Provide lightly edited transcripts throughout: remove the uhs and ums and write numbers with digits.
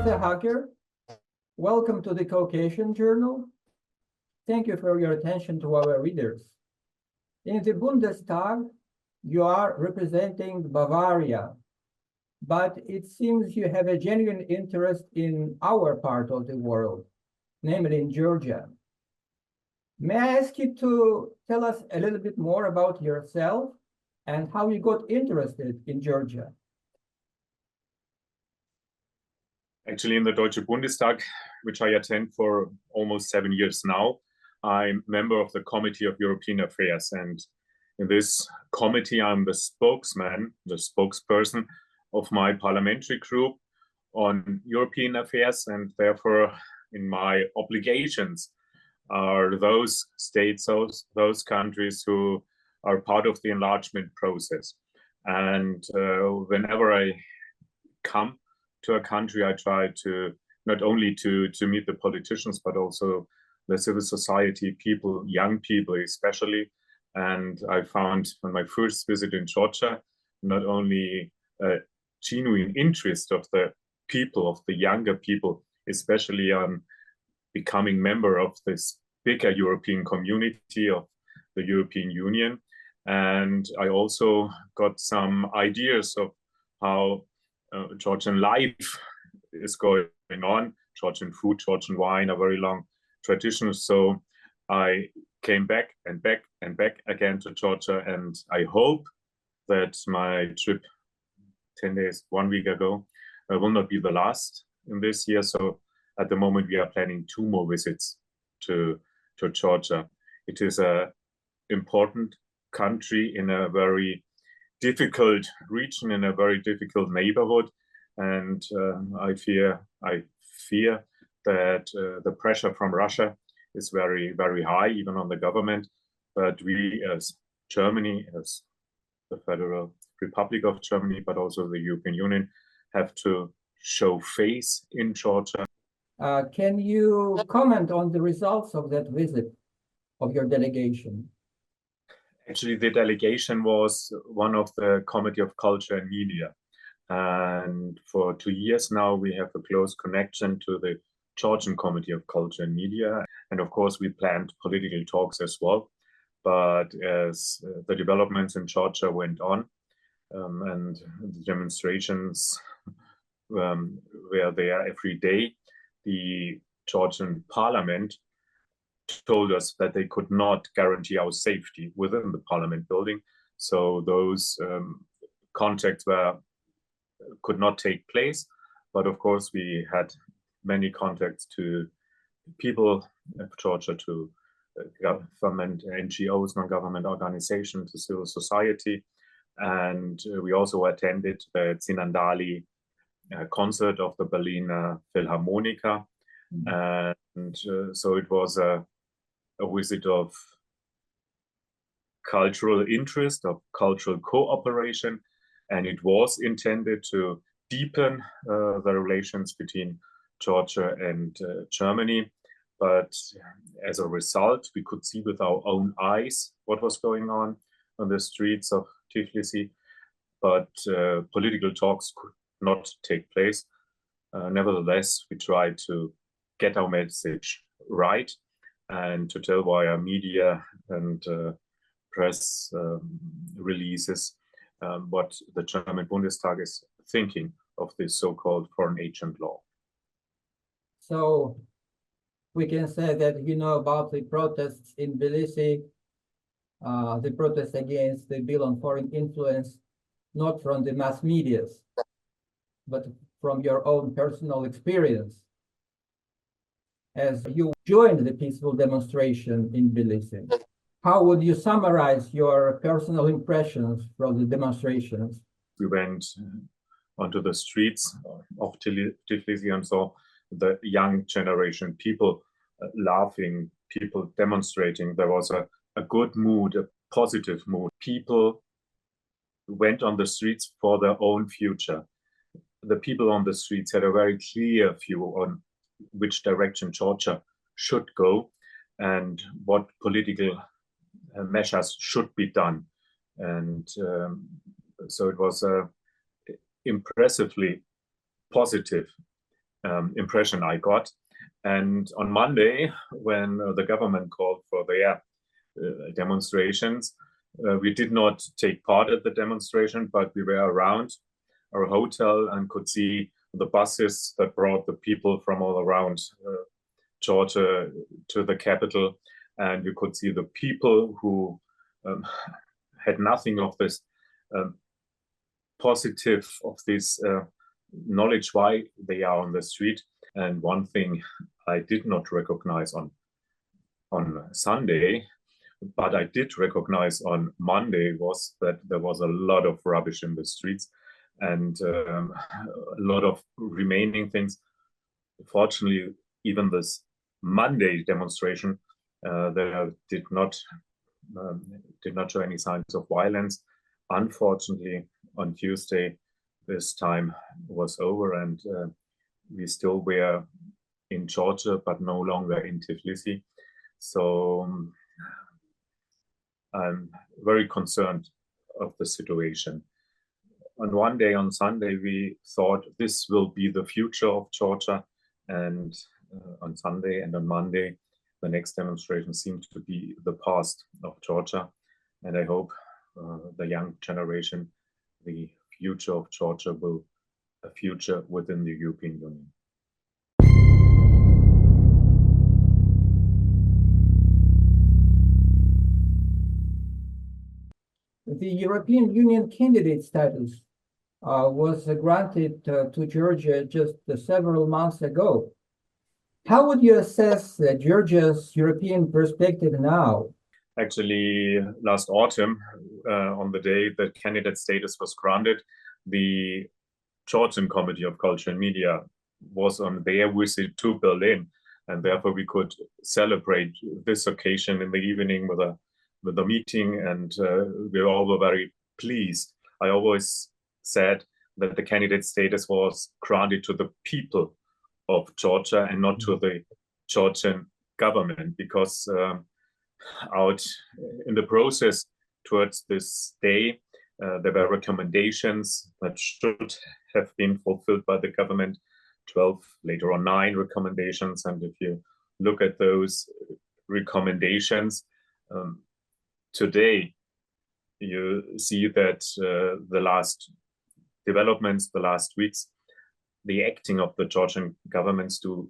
Grüße, Hacker. Welcome to the Caucasian Journal. Thank you for your attention to our readers. In the Bundestag, you are representing Bavaria, but it seems you have a genuine interest in our part of the world, namely in Georgia. May I ask you to tell us a little bit more about yourself and how you got interested in Georgia? Actually, in the Deutsche Bundestag, which I attend for almost 7 years now, I'm member of the Committee of European Affairs. And in this committee, I'm the spokesman, the spokesperson of my parliamentary group on European affairs. And therefore, in my obligations are those states, those countries who are part of the enlargement process. And whenever I come to a country, I try to not only to meet the politicians, but also the civil society people, young people especially. And I found on my first visit in Georgia, not only a genuine interest of the people, of the younger people, especially on becoming member of this bigger European community of the European Union. And I also got some ideas of how Georgian life is going on. Georgian food, Georgian wine, a very long tradition. So I came back and back and back again to Georgia, and I hope that my trip 10 days, 1 week ago, will not be the last in this year. So at the moment, we are planning 2 more visits to Georgia. It is an important country in a very difficult region, in a very difficult neighborhood, and I fear that the pressure from Russia is very, very high, even on the government. But we, as Germany, as the Federal Republic of Germany, but also the European Union, have to show face in Georgia. Can you comment on the results of that visit of your delegation? Actually, the delegation was one of the Committee of Culture and Media. And for 2 years now, we have a close connection to the Georgian Committee of Culture and Media. And of course, we planned political talks as well. But as the developments in Georgia went on, and the demonstrations were there every day, the Georgian parliament told us that they could not guarantee our safety within the parliament building. So those contacts could not take place. But of course, we had many contacts to people of Georgia, to government NGOs, non-government organizations, to civil society. And we also attended the Zinandali concert of the Berliner Philharmoniker. And so it was a visit of cultural interest, of cultural cooperation, and it was intended to deepen the relations between Georgia and Germany. But as a result, we could see with our own eyes what was going on the streets of Tbilisi, but political talks could not take place. Nevertheless, we tried to get our message right and to tell via media and press releases what the German Bundestag is thinking of this so-called foreign agent law. So we can say that you know about the protests in Tbilisi, the protests against the bill on foreign influence, not from the mass medias, but from your own personal experience, as you joined the peaceful demonstration in Tbilisi. How would you summarize your personal impressions from the demonstrations? We went onto the streets of Tbilisi and saw the young generation, people laughing, people demonstrating. There was a good mood, a positive mood. People went on the streets for their own future. The people on the streets had a very clear view on which direction Georgia should go and what political measures should be done. And so it was impressively positive impression I got. And on Monday, when the government called for their demonstrations, we did not take part at the demonstration, but we were around our hotel and could see the buses that brought the people from all around Georgia to the capital. And you could see the people who had nothing of this positive, of this knowledge why they are on the street. And one thing I did not recognize on Sunday, but I did recognize on Monday, was that there was a lot of rubbish in the streets and a lot of remaining things. Fortunately, even this Monday demonstration, there did not show any signs of violence. Unfortunately, on Tuesday, this time was over, and we still were in Georgia, but no longer in Tbilisi. So I'm very concerned of the situation. On one day, on Sunday, we thought this will be the future of Georgia, and on Sunday and on Monday, the next demonstration seemed to be the past of Georgia. And I hope the young generation, the future of Georgia, will a future within the European Union. The European Union candidate status was granted to Georgia just several months ago. How would you assess Georgia's European perspective now? Actually, last autumn, on the day that candidate status was granted, the Georgian Committee of Culture and Media was on their visit to Berlin, and therefore we could celebrate this occasion in the evening with a meeting, and we all were very pleased. I always said that the candidate status was granted to the people of Georgia and not to the Georgian government, because out in the process towards this day, there were recommendations that should have been fulfilled by the government, 12, later on 9 recommendations. And if you look at those recommendations, today you see that the last developments, the last weeks, the acting of the Georgian governments do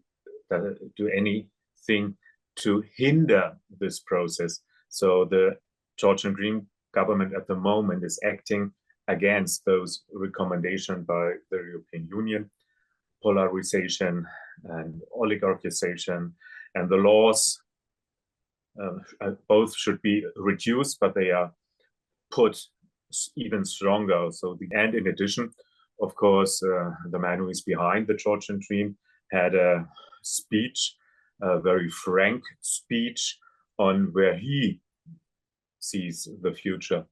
anything to hinder this process. So the Georgian Green government at the moment is acting against those recommendations by the European Union, polarization and oligarchization, and the laws both should be reduced, but they are put even stronger. So and in addition, of course, the man who is behind the Georgian Dream had a speech, a very frank speech, on where he sees the future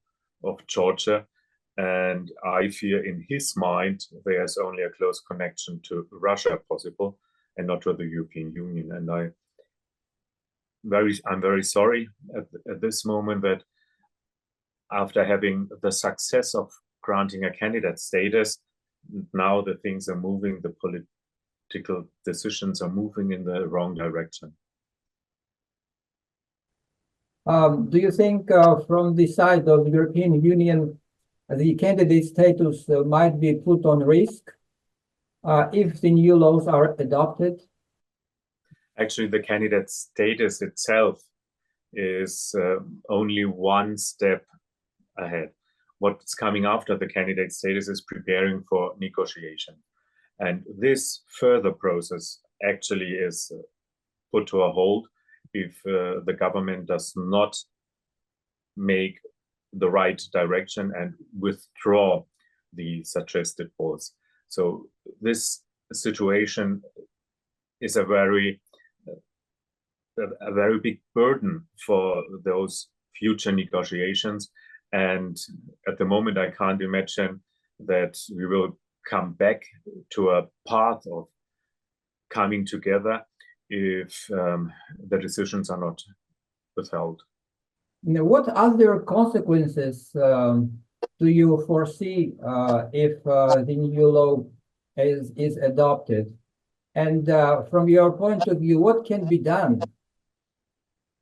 of Georgia. And I fear in his mind there's only a close connection to Russia possible and not to the European Union. And I'm very sorry at this moment that after having the success of granting a candidate status, now the things are moving, the political decisions are moving in the wrong direction. Do you think from the side of the European Union, the candidate status might be put on risk if the new laws are adopted? Actually, the candidate status itself is only one step ahead. What's coming after the candidate status is preparing for negotiation. And this further process actually is put to a hold if the government does not make the right direction and withdraw the suggested laws. So this situation is a very big burden for those future negotiations. And at the moment, I can't imagine that we will come back to a path of coming together if the decisions are not withheld. Now, what other consequences do you foresee if the new law is adopted? And from your point of view, what can be done?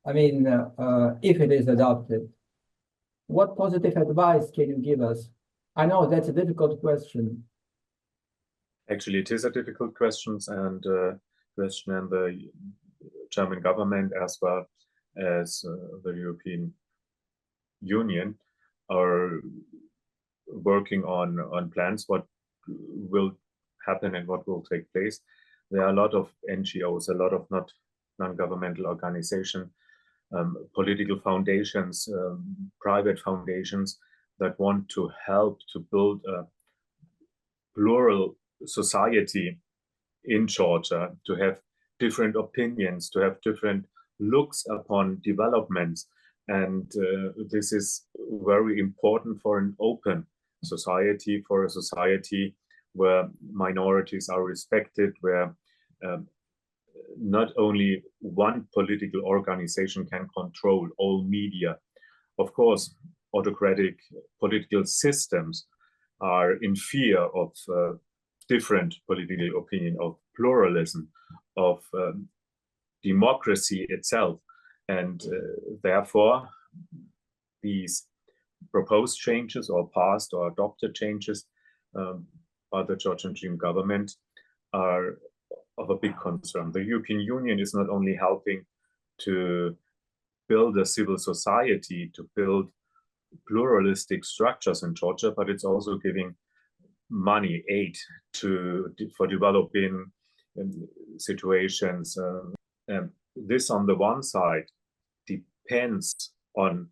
I mean, if it is adopted, what positive advice can you give us? I know that's a difficult question. Actually, it is a difficult question, and the German government as well as the European Union are working on plans what will happen and what will take place. There are a lot of NGOs, a lot of non-governmental organizations, political foundations, private foundations that want to help to build a plural society in Georgia, to have different opinions, to have different looks upon developments. And this is very important for an open society, for a society where minorities are respected, where not only one political organization can control all media. Of course, autocratic political systems are in fear of different political opinion, of pluralism, of democracy itself. And therefore, these proposed changes or passed or adopted changes by the Georgian Dream government are of a big concern. The European Union is not only helping to build a civil society, to build pluralistic structures in Georgia, but it's also giving money, aid for developing situations. This on the one side depends on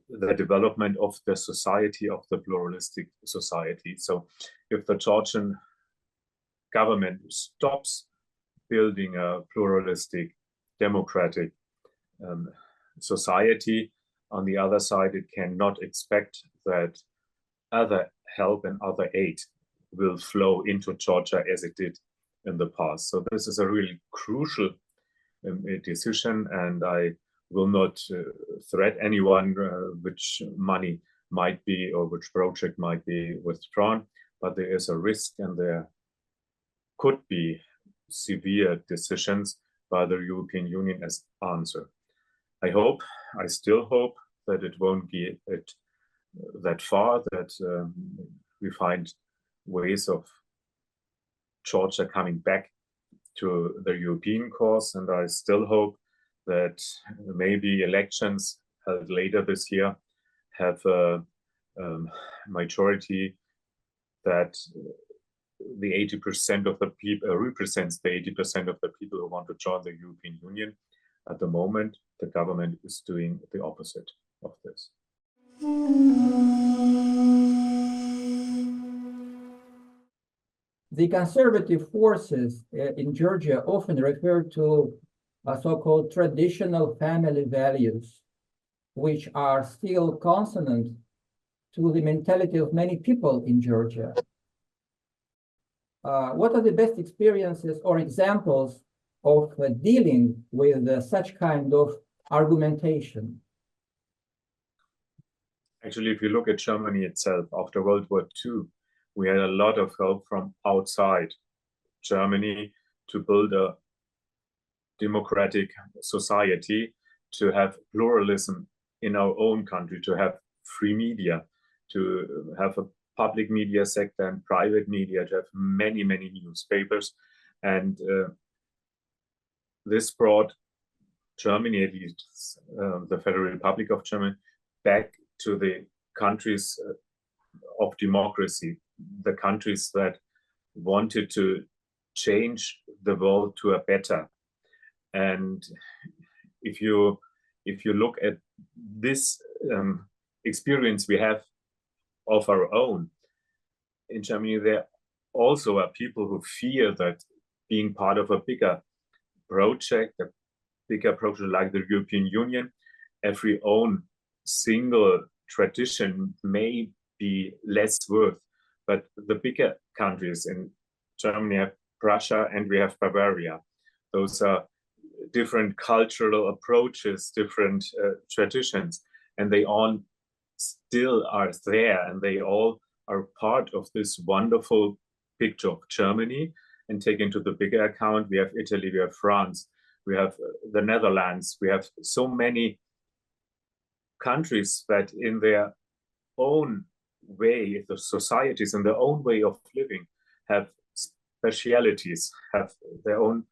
the development of the society, of the pluralistic society. So if the Georgian government stops building a pluralistic, democratic society, on the other side, it cannot expect that other help and other aid will flow into Georgia as it did in the past. So this is a really crucial decision, and I will not threat anyone which money might be or which project might be withdrawn, but there is a risk and there could be severe decisions by the European Union as answer. I still hope that it won't get it that far, that we find ways of Georgia coming back to the European course. And I still hope that maybe elections held later this year have a majority that the 80% of the people represents the 80% of the people who want to join the European Union. At the moment, the government is doing the opposite of this. The conservative forces in Georgia often refer to so-called traditional family values, which are still consonant to the mentality of many people in Georgia. What are the best experiences or examples of dealing with such kind of argumentation? Actually, if you look at Germany itself, after World War II, we had a lot of help from outside Germany to build a democratic society, to have pluralism in our own country, to have free media, to have a public media sector and private media, to have many, many newspapers. And this brought Germany, at least the Federal Republic of Germany, back to the countries of democracy, the countries that wanted to change the world to a better. And if you look at this experience we have of our own in Germany, there also are people who fear that being part of a bigger project like the European Union, every own single tradition may be less worth. But the bigger countries in Germany have Prussia and we have Bavaria. Those are different cultural approaches, different traditions, and they all still are there, and they all are part of this wonderful picture of Germany. and take into the bigger account, we have Italy, we have France, we have the Netherlands, we have so many countries that in their own way, the societies in their own way of living have specialities, have their own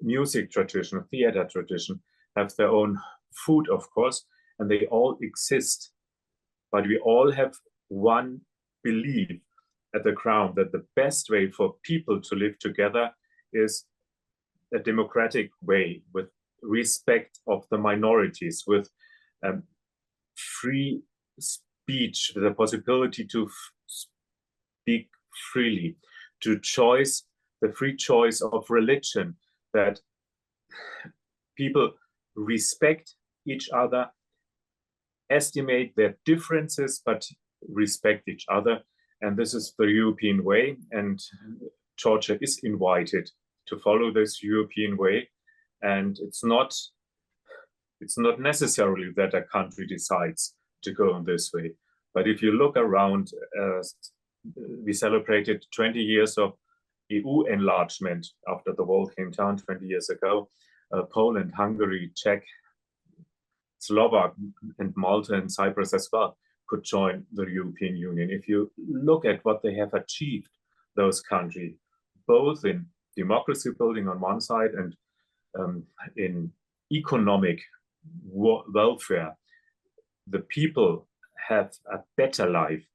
music tradition, theater tradition, have their own food, of course, and they all exist. But we all have one belief at the ground that the best way for people to live together is a democratic way with respect of the minorities, with free speech, with the possibility to speak freely, to choose the free choice of religion, that people respect each other, estimate their differences, but respect each other. And this is the European way. And Georgia is invited to follow this European way. And it's not necessarily that a country decides to go in this way. But if you look around, we celebrated 20 years of EU enlargement after the wall came down 20 years ago. Poland, Hungary, Czech, Slovak, and Malta and Cyprus as well could join the European Union. If you look at what they have achieved, those countries, both in democracy building on one side and in economic welfare, the people have a better life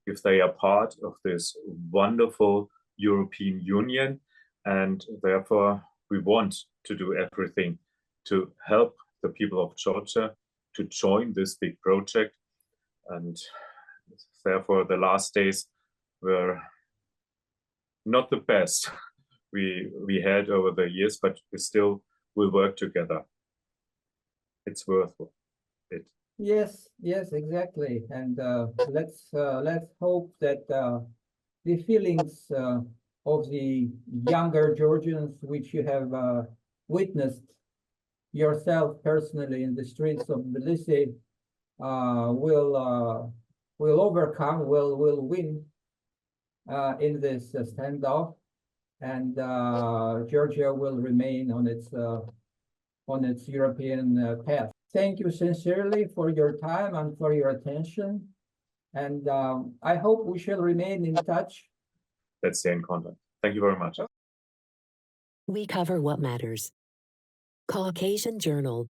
if they are part of this wonderful European Union. And therefore, we want to do everything to help the people of Georgia to join this big project. And therefore, the last days were not the best we had over the years, but we still will work together. It's worth it. Yes, yes, exactly. And let's hope that the feelings of the younger Georgians, which you have witnessed yourself personally in the streets of Tbilisi, will overcome, will win in this standoff, and Georgia will remain on its European path. Thank you sincerely for your time and for your attention, and I hope we shall remain in touch. Let's stay in contact. Thank you very much. We cover what matters. Caucasian Journal.